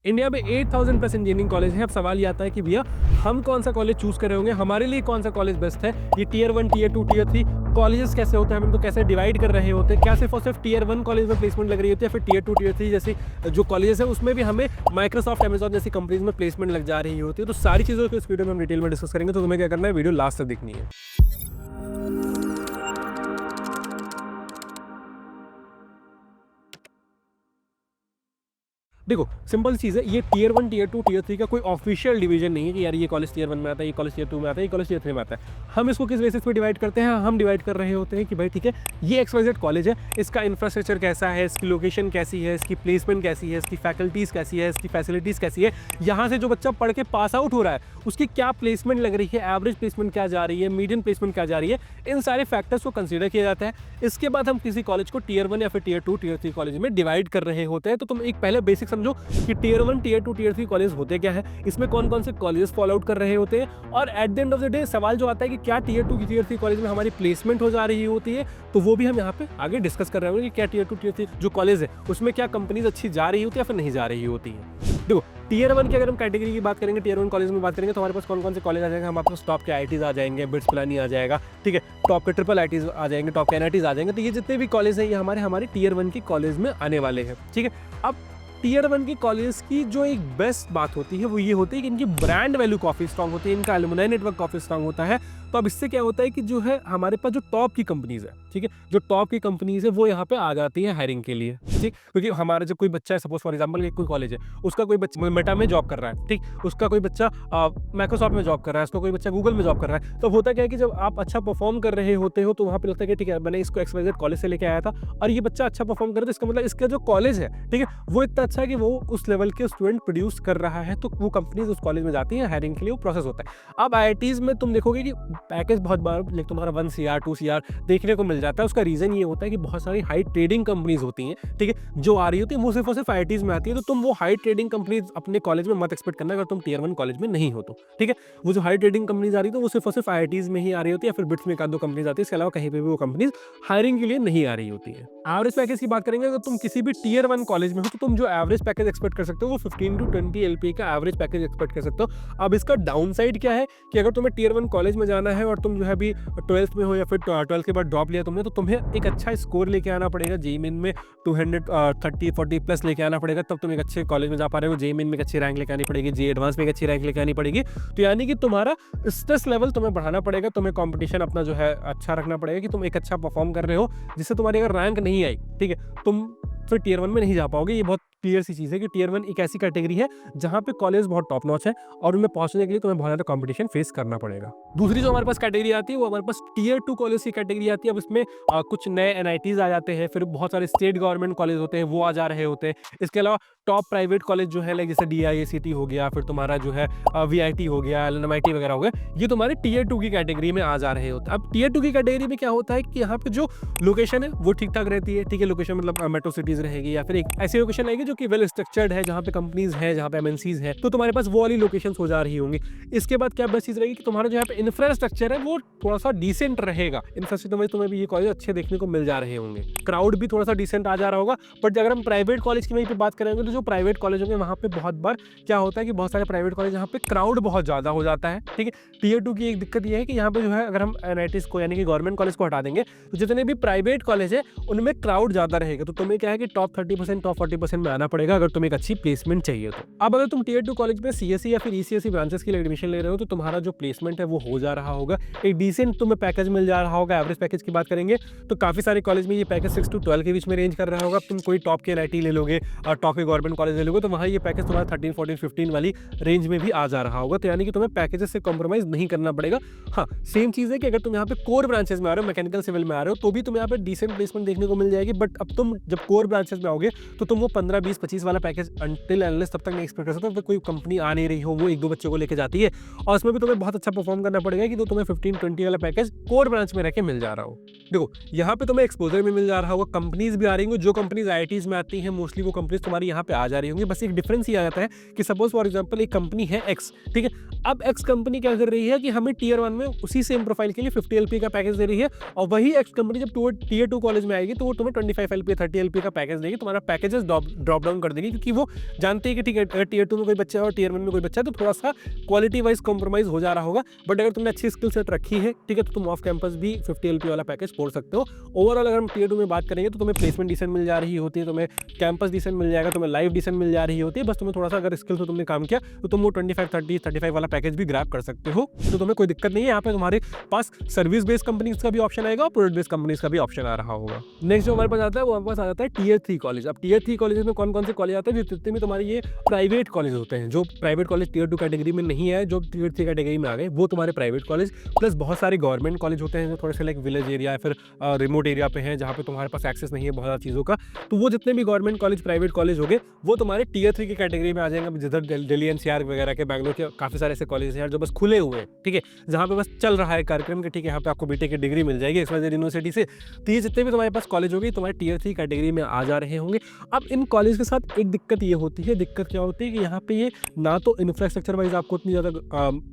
India में 8000 plus engineering college है। अब सवाल ये आता है कि भैया हम कौन सा कॉलेज चूज कर रहे होंगे, हमारे लिए कौन सा कॉलेज बेस्ट है। ये टीयर 1, टीयर 2, टीयर 3 कॉलेजेस कैसे होते हैं, हम इनको कैसे डिवाइड कर रहे होते हैं, क्या सिर्फ और सिर्फ टीयर 1 कॉलेज में प्लेसमेंट लग रही होती है, फिर टीयर 2, टीयर 3 जैसी जो कॉलेजेस है उसमें भी हमें माइक्रोसॉफ्ट, अमेजॉन जैसी कंपनीज में प्लेसमेंट लग जा रही होती है। तो सारी चीज़ों को इस वीडियो में हम डिटेल में डिस्कस करेंगे, तो तुम्हें क्या करना है, वीडियो लास्ट तक देखनी है। देखो सिंपल चीज़ है, ये टीयर 1, टीयर 2, टीयर 3 का कोई ऑफिशियल डिवीजन नहीं है कि यार ये कॉलेज टीयर 1 में आता है, ये कॉलेज टीयर 2 में आता है, ये कॉलेज टीयर 3 में आता है। हम इसको किस बेसिस पे डिवाइड करते हैं, हम डिवाइड कर रहे होते हैं कि भाई ठीक है, ये XYZ कॉलेज है, इसका इंफ्रास्ट्रक्चर कैसा है, इसकी लोकेशन कैसी है, इसकी प्लेसमेंट कैसी है, इसकी फैकल्टीज़ कैसी है, इसकी फैसिलिटीज़ कैसी है, यहाँ से जो बच्चा पढ़ के पास आउट हो रहा है उसकी क्या प्लेसमेंट लग रही है, एवरेज प्लेसमेंट क्या जा रही है, मीडियम प्लेसमेंट क्या जा रही है, इन सारे फैक्टर्स को कंसिडर किया जाता है। इसके बाद हम किसी कॉलेज को टीयर 1 या फिर टीयर 2, टीयर 3 कॉलेज में डिवाइड कर रहे होते हैं। तो तुम एक पहले बेसिक समझो कि टीयर 1, टीयर 2, टीयर 3 कॉलेज होते क्या है, इसमें कौन कौन से कॉलेजेस फॉलो आउट कर रहे होते हैं, और eight the end of the day सवाल जो आता है कि क्या टीयर 2 की टीयर 3 कॉलेज में हमारी प्लेसमेंट हो जा रही होती है, तो वो भी हम यहाँ पे आगे डिस्कस कर रहे होंगे कि क्या टीयर 2, टीयर 3 जो कॉलेज है उसमें क्या कंपनीज अच्छी जा रही होती है या फिर नहीं जा रही होती है। देखो टीयर 1 की अगर हम कैटेगरी की बात करेंगे, टीयर 1 कॉलेज में बात करेंगे तो हमारे पास कौन कौन से कॉलेज आ जाएंगे, हमारे पास टॉप के IITs आ जाएंगे, बिट्स पिलानी आ जाएगा, ठीक है, टॉप के ट्रिपल IITs आ जाएंगे, टॉप के NITs आ जाएंगे। तो ये जितने भी कॉलेज हैं ये हमारे टीयर 1 की कॉलेज में आने वाले हैं, ठीक है। अब टीयर 1 की कॉलेज की जो एक बेस्ट बात होती है वो ये होती है कि इनकी ब्रांड वैल्यू काफ़ी स्ट्रांग होती है, इनका एलुमनाई नेटवर्क काफ़ी स्ट्रांग होता है। तो अब इससे क्या होता है कि जो है हमारे पास जो टॉप की कंपनीज है, ठीक है, जो टॉप की कंपनीज है वो यहाँ पे आ जाती है हायरिंग के लिए, ठीक। क्योंकि हमारा जब कोई बच्चा है, सपोज फॉर एग्जांपल कोई कॉलेज है, उसका कोई बच्चा मेटा में जॉब कर रहा है, ठीक, उसका कोई बच्चा माइक्रोसॉफ्ट में जॉब कर रहा है, उसका कोई बच्चा गूगल में जॉब कर रहा है, तो होता क्या है कि जब आप अच्छा परफॉर्म कर रहे होते हो तो वहाँ पे लगता है कि ठीक है मैंने इसको XYZ कॉलेज से लेके आया था और ये बच्चा अच्छा परफॉर्म कर रहा है, तो इसका मतलब इसका जो कॉलेज है, ठीक है, वो इतना अच्छा है कि वो उस लेवल के स्टूडेंट प्रोड्यूस कर रहा है, तो वो कंपनीज उस कॉलेज में जाती हैं, हायरिंग के लिए वो प्रोसेस होता है। अब IITs में तुम देखोगे कि पैकेज बहुत बार तुम्हारा 1 CR 2 CR देखने को मिल जाता है। उसका रीजन ये होता है कि बहुत सारी हाई ट्रेडिंग कंपनीज होती हैं, ठीक है, जो आ रही होती है वो सिर्फ और सिर्फ IITs में आती है। तो तुम वो हाई ट्रेडिंग कंपनीज अपने कॉलेज में मत एक्सपेक्ट करना अगर तुम टीयर 1 कॉलेज में नहीं हो तो, ठीक है। वो जो हाई ट्रेडिंग कंपनीज आ रही है वो सिर्फ और सिर्फ IITs में ही आ रही होती है, फिर बिट्स में एक आध दो कंपनीज आती है, इसके अलावा कहीं पे भी वो कंपनीज हायरिंग के लिए नहीं आ रही होती है। एवरेज पैकेज की बात करेंगे, अगर तुम किसी भी टीयर 1 कॉलेज में हो तो तुम जो एवरेज पैकेज एक्सपेक्ट कर सकते हो वो 15 to 20 LPA का एवरेज पैकेज एक्सपेक्ट कर सकते हो। अब इसका डाउन साइड क्या है कि अगर तुम्हें टीयर 1 कॉलेज में जाना है और तुम जो है अभी 12th में हो या फिर 12th के बाद ड्रॉप लिया तुमने, तो तुम्हें एक अच्छा स्कोर लेके आना पड़ेगा। जेईई मेन में 230-40 प्लस लेके आना पड़ेगा, तब तुम एक अच्छे कॉलेज में जा पा रहे हो। जेईई मेन में एक अच्छी रैंक लेके आनी पड़ेगी, जेईई एडवांस में एक अच्छी रैंक लेके आनी पड़ेगी। तो यानी कि तुम्हारा स्ट्रेस लेवल तुम्हें बढ़ाना पड़ेगा, तुम्हें कॉम्पिटिशन अपना जो है अच्छा रखना पड़ेगा कि तुम एक अच्छा परफॉर्म कर रहे हो, जिससे तुम्हारी अगर रैंक नहीं आई, ठीक है, तुम फिर टीयर 1 में नहीं जा पाओगे। ये बहुत क्लियर सी चीज़ है कि टीयर 1 एक ऐसी कैटेगरी है जहाँ पे कॉलेज बहुत टॉप नॉच है और उनमें पहुंचने के लिए तुम्हें बहुत ज़्यादा कंपटीशन फेस करना पड़ेगा। दूसरी जो हमारे पास कैटेगरी आती है वो हमारे पास टीयर 2 कॉलेज की कैटेगरी आती है। अब इसमें कुछ नए NITs आ जाते हैं, फिर बहुत सारे स्टेट गवर्नमेंट कॉलेज होते हैं वो आ जा रहे होते हैं। इसके अलावा टॉप प्राइवेट कॉलेज जो है लाइक जैसे DIACT हो गया, फिर तुम्हारा जो है VIT हो गया, LMIT वगैरह हो गया, ये तुम्हारे टीयर 2 की कैटेगरी में आ जा रहे होते हैं। अब टीयर 2 की कैटेगरी में क्या होता है कि यहाँ पे जो लोकेशन है वो ठीक ठाक रहती है, ठीक है, लोकेशन मतलब मेट्रो सिटीज रहेगी या फिर एक ऐसी लोकेशन रहेगी जो कि वेल स्ट्रक्चर्ड है, जहाँ पे कंपनीज है, जहाँ पे MNCs है, तो तुम्हारे पास वो वाली लोकेशंस हो जा रही होंगी। इसके बाद क्या बेस्ट चीज रहेगी कि तुम्हारा जो यहाँ पे इंफ्रास्ट्रक्चर है वो थोड़ा सा डिसेंट रहेगा। इंफ्रास्ट्रक्चर में तुम्हें भी ये कॉलेज अच्छे देखने को मिल जा रहे होंगे, क्राउड भी थोड़ा सा डिसेंट आ जा रहा होगा। बट अगर हम प्राइवेट कॉलेज की वहीं पे बात करेंगे तो जो प्राइवेट कॉलेज होंगे वहाँ पे बहुत बार क्या होता है कि बहुत सारे प्राइवेट कॉलेज यहाँ पे क्राउड बहुत ज्यादा हो जाता है, ठीक है। टीयर 2 की एक दिक्कत ये है कि यहाँ पे जो है अगर हम NITs को यानी कि गवर्नमेंट कॉलेज को हटा देंगे तो जितने भी प्राइवेट कॉलेज है उनमें क्राउड ज्यादा रहेगा। तो तुम्हें क्या है कि टॉप 30%, टॉप 40% में आना पड़ेगा अगर तुम्हें एक अच्छी प्लेसमेंट चाहिए तो। अब अगर तुम टीयर 2 कॉलेज में CSE या फिर ECSE ब्रांचेस के लिए एडमिशन ले रहे हो तो तुम्हारा जो प्लेसमेंट है वो हो जा रहा होगा, एक डिसेंट तुम्हें पैकेज मिल जा रहा होगा। एवरेज पैकेज की बात करेंगे तो काफी सारे कॉलेज में ये पैकेज 6 to 12 के बीच में रेंज कर रहा होगा। अब तुम कोई टॉप के NIT ले लोगे और टॉप के गवर्नमेंट कॉलेज ले लोगे तो वहाँ ये पैकेज तुम्हारा 13, 14, 15 वाली रेंज में भी आ जा रहा होगा। तो यानी कि तुम्हें पैकेजेस से कॉम्प्रोमाइज नहीं करना पड़ेगा। हाँ, सेम चीज़ है कि अगर तुम यहाँ पे कोर ब्रांचेस में आ रहे हो, मैकेनिकल सिविल में आ रहे हो, तो भी तुम्हें यहाँ पे डिसेंट प्लेसमेंट देखने को मिल जाएगी। बट अब तुम जब कोर ब्रांचेस में आओगे तो तुम वो 15, 20, 25 वाला पैकेज अनटिल अनलेस तब तक नहीं एक्सपेक्ट कर सकते तो कोई कंपनी आ नहीं रही हो, वो 1-2 बच्चों को लेके जाती है और उसमें भी तुम्हें बहुत अच्छा परफॉर्म करना पड़ेगा कि तो तुम्हें 15-20 वाला पैकेज कोर ब्रांच में रह के मिल जा रहा हो। देखो यहाँ पे तुम्हें एक्सपोजर भी मिल जा रहा होगा, कंपनीज भी आ रही होंगी। जो कंपनीज IITs में आती हैं मोस्टली वो कंपनीज तुम्हारी यहाँ पे आ जा रही होंगी। बस एक डिफरेंस ये आ जाता है कि सपोज फॉर एग्जांपल एक कंपनी है X, ठीक है। अब X कंपनी क्या कर रही है कि हमें टीयर 1 में उसी सेम प्रोफाइल के लिए 50 LPA का पैकेज दे रही है और वही X कंपनी जब टीयर 2 कॉलेज में आएगी तो वो तुम्हें 25 LPA 30 LPA का पैकेज देगी, तुम्हारा पैकेजेस ड्रॉप डाउन कर देगी, क्योंकि वो जानते हैं कि ठीक है अगर टियर 2 में कोई बच्चा है और टियर 1 में कोई बच्चा है तो थोड़ा सा क्वालिटी वाइज कॉम्प्रोमाइज हो जा रहा होगा। बट अगर तुमने अच्छी स्किल सेट रखी है, ठीक है, तो तुम ऑफ कैंपस भी 50 LP वाला पैकेज छोड़ सकते हो। ओवरऑल अगर हम टियर 2 में बात करेंगे तो तुम्हें प्लेसमेंट डिसेंट मिल जा रही होती है, तुम्हें कैंपस डिसेंट मिल जाएगा, तुम्हें लाइफ डिसेंट मिल जा रही होती है। बस तुम्हें थोड़ा सा अगर स्किल से तुमने काम किया तो तुम वो 25-30-35 वाला पैकेज भी ग्रैब कर सकते हो, तो तुम्हें कोई दिक्कत नहीं है। यहाँ पे तुम्हारे पास सर्विस बेस्ड कंपनीज का भी ऑप्शन आएगा और प्रोडक्ट बेस्ड कंपनीज का भी ऑप्शन आ रहा होगा। नेक्स्ट जो हमारे पास आता है वो हमारे पास आ जाता है टियर 3 कॉलेज। अब टियर 3 कॉलेज में कौन कौन से कॉलेज आते हैं? जितने भी तुम्हारे ये प्राइवेट कॉलेज होते हैं, जो प्राइवेट कॉलेज टियर 2 कैटेगरी में नहीं है, जो टियर 3 कैटेगरी में आ गए, वो तुम्हारे प्राइवेट कॉलेज, प्लस बहुत सारे गवर्नमेंट कॉलेज होते हैं जो थोड़े से लाइक विलेज एरिया या फिर रिमोट एरिया पे हैं जहाँ पे तुम्हारे पास एक्सेस नहीं है बहुत सारी चीज़ों का। तो वो जितने भी गवर्नमेंट कॉलेज प्राइवेट कॉलेज हो गए वो तुम्हारे टियर 3 की कैटेगरी में आ जाएंगे। जिधर दिल्ली एनसीआर वगैरह के, बैंगलोर के काफ़ी सारे ऐसे कॉलेज हैं जो बस खुले हुए हैं, ठीक है, जहाँ पे बस चल रहा है कार्यक्रम के, ठीक है, यहाँ पे आपको बीटेक की डिग्री मिल जाएगी XYZ यूनिवर्सिटी से। तो ये जितने भी तुम्हारे पास कॉलेज होंगे तुम्हारे टियर 3 कैटेगरी में आ जा रहे होंगे। अब इन कॉलेज के साथ एक दिक्कत ये होती है, दिक्कत क्या होती है कि यहाँ पे ये ना तो इंफ्रास्ट्रक्चर वाइज आपको उतनी ज़्यादा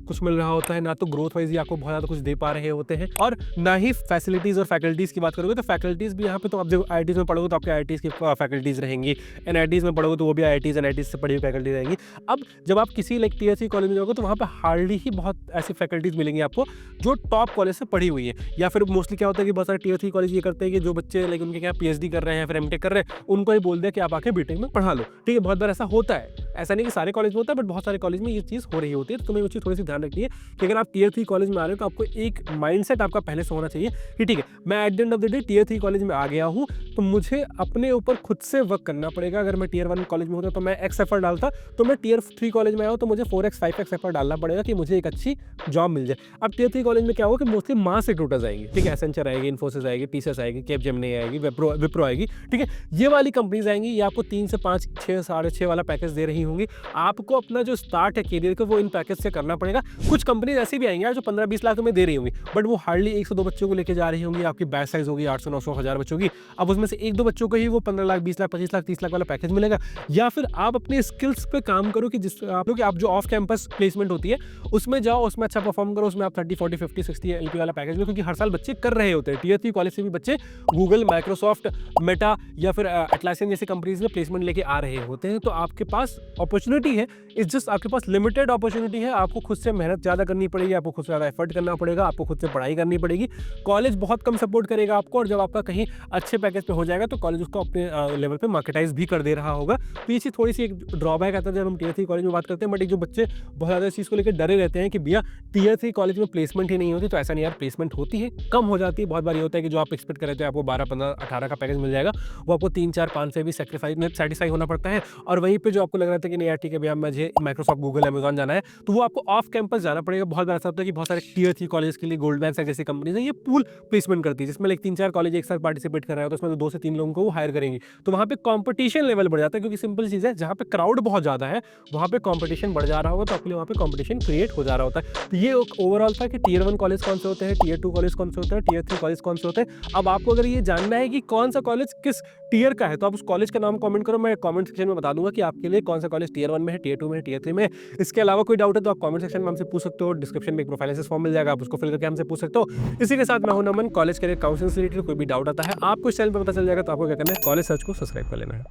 कुछ मिल रहा होता है, ना तो ग्रोथ वाइज ही आपको बहुत ज़्यादा कुछ दे पा रहे होते हैं, और ना ही फैसिलिटीज़ और फैकल्टीज़ की बात करोगे तो फैकल्टीज़ भी यहाँ पे तो आप जब IITs में पढ़ोगे तो आपके IITs की फैकल्टीज़ रहेंगी, NITs में पढ़ोगे तो वो भी IITs NITs से पढ़ी हुई फैकल्टी रहेंगी। अब जब आप किसी लाइक टियर 3 कॉलेज में जाओगे तो वहाँ पे हार्डली ही बहुत ऐसी फैकल्टीज़ मिलेंगी आपको जो टॉप कॉलेज से पढ़ी हुई है। या फिर मोस्टली क्या होता है कि बहुत सारे टियर 3 कॉलेज ये करते हैं कि जो बच्चे लाइक उनके क्या PhD कर रहे हैं या फिर MTech कर रहे हैं, उनको ही बोल दिया कि आप आके बीटेक में पढ़ा लो, ठीक है। बहुत बार ऐसा होता है, ऐसा नहीं कि सारे कॉलेज में होता है, बट बहुत सारे कॉलेज में ये चीज़ हो रही होती है। तो तुम्हें वो चीज़ थोड़ी सी ध्यान रखनी है कि अगर आप टियर 3 कॉलेज में आ रहे हो तो आपको एक माइंडसेट आपका पहले से होना चाहिए कि ठीक है, मैं at the end of the day tier 3 college में आ गया हूँ तो मुझे अपने ऊपर खुद से वर्क करना पड़ेगा। अगर मैं टियर 1 कॉलेज में होता तो मैं X एफर्ट डालता, तो मैं टियर 3 कॉलेज में आया हूँ तो मुझे 4X 5X एफर्ट डालना पड़ेगा कि मुझे एक अच्छी जॉब मिल जाए। अब टियर 3 कॉलेज में क्या होगा कि मोस्टली मास रिक्रूटर्स आएंगे, ठीक है, एसेंचर आएगी, इन्फोसिस आएगी, TCS आएगी, कैपजेमिनी आएगी, विप्रो आएगी, ठीक है, ये वाली कंपनीज आएंगी। ये आपको 3 से 5, 6, 6.5 वाला पैकेज दे रही होंगी। आपको अपना जो स्टार्ट है करियर का वो इन पैकेज से करना पड़ेगा। कुछ कंपनीज ऐसी भी आएंगी यार जो 15-20 लाख तुम्हें दे रही होंगी, बट वो हार्डली 1 से 2 बच्चों को लेकर जा रही होंगी। आपकी बैच साइज होगी 800, 900, 1000 बच्चों की। अब उसमें से 1-2 बच्चों को ही वो 15 लाख, 20 लाख, 25 लाख, 30 लाख वाला पैकेज मिलेगा। या फिर आप अपने स्किल्स पे काम करो कि जिस आप जो ऑफ कैंपस प्लेसमेंट होती है उसमें जाओ, उसमें अच्छा परफॉर्म करो, उसमें आप 30, 40, 50, 60 LP वाला पैकेज लो, क्योंकि हर साल बच्चे कर रहे होते हैं। टियर 3 कॉलेज से भी बच्चे गूगल, माइक्रोसॉफ्ट, मेटा या फिर एटलासियन जैसी कंपनीज में प्लेसमेंट लेके आ रहे होते हैं। तो आपके पास अपॉर्चुनिटी है, इट्स जस्ट आपके पास लिमिटेड अपॉर्चुनिटी है। आपको खुद से मेहनत ज़्यादा करनी पड़ेगी, आपको खुद से ज़्यादा एफर्ट करना पड़ेगा, आपको खुद से पढ़ाई करनी पड़ेगी। कॉलेज बहुत कम सपोर्ट करेगा आपको, और जब आपका कहीं अच्छे पैकेज पे हो जाएगा तो कॉलेज उसको अपने लेवल पे मार्केटाइज भी कर दे रहा होगा। तो ये चीज़ थोड़ी सी एक ड्रॉबैक आता है जब हम टियर 3 कॉलेज में बात करते हैं। बट एक जो बच्चे बहुत ज़्यादा इस चीज़ को लेकर डरे रहते हैं कि भैया टियर 3 कॉलेज में प्लेसमेंट ही नहीं होती, तो ऐसा नहीं यार, प्लेसमेंट होती है, कम हो जाती है। बहुत बार ये होता है कि जो आप एक्सपेक्ट कर रहे थे आपको 12, 15, 18 का पैकेज मिल जाएगा, वो आपको 3, 4, 5 से भी सेटिस्फाई होना पड़ता है। और वहीं पे जो आपको लग रहा था कि नहीं यार ठीक है भैया मुझे माइक्रोसॉफ्ट, गूगल, अमेजॉन जाना है, तो वो आपको ऑफ कैंपस जाना पड़ेगा। बहुत बार ऐसा होता है कि बहुत सारे टियर 3 कॉलेज के लिए गोल्डमैन सैक्स जैसी कंपनीज है, ये पूल प्लेसमेंट करती है, जिसमें लाइक 3-4 कॉलेज एक साथ पार्टिसिपेट कर रहे हैं, तो उसमें 2 से 3 लोगों को वो हायर करेंगे। तो वहाँ पे कंपटीशन लेवल बढ़ जाता है, क्योंकि सिंपल चीज़ है, जहाँ पे क्राउड बहुत ज़्यादा है वहाँ पे कंपटीशन बढ़ जा रहा होगा, तो आपके लिए वहाँ पे कंपटीशन क्रिएट हो जा रहा होता है। तो ये ओवरऑल था कि टियर 1 कॉलेज कौन से होते हैं, टियर 2 कॉलेज कौन से होते हैं, टियर 3 कॉलेज कौन से होते हैं। अब आपको अगर ये जानना है कि कौन सा कॉलेज किस टियर का है, तो आप उस कॉलेज का नाम कमेंट करो, मैं कमेंट सेक्शन में बता दूंगा कि आपके लिए कौन सा कॉलेज टियर 1 में है, टियर 2 में है, टियर 3 में है। इसके अलावा कोई डाउट है तो आप कमेंट सेक्शन में हमसे पूछ सकते हो। डिस्क्रिप्शन में एक प्रोफाइल एनालिसिस फॉर्म मिल जाएगा, आप उसको फिल करके हमसे पूछ सकते हो। इसी के साथ मैं हूं नमन, कॉलेज करियर काउंसलिंग से रिलेटेड कोई भी डाउट आता है आपको इस चैनल पर पता चल जाएगा, तो आपको क्या करना है, कॉलेज सर्च को सब्सक्राइब कर लेना है।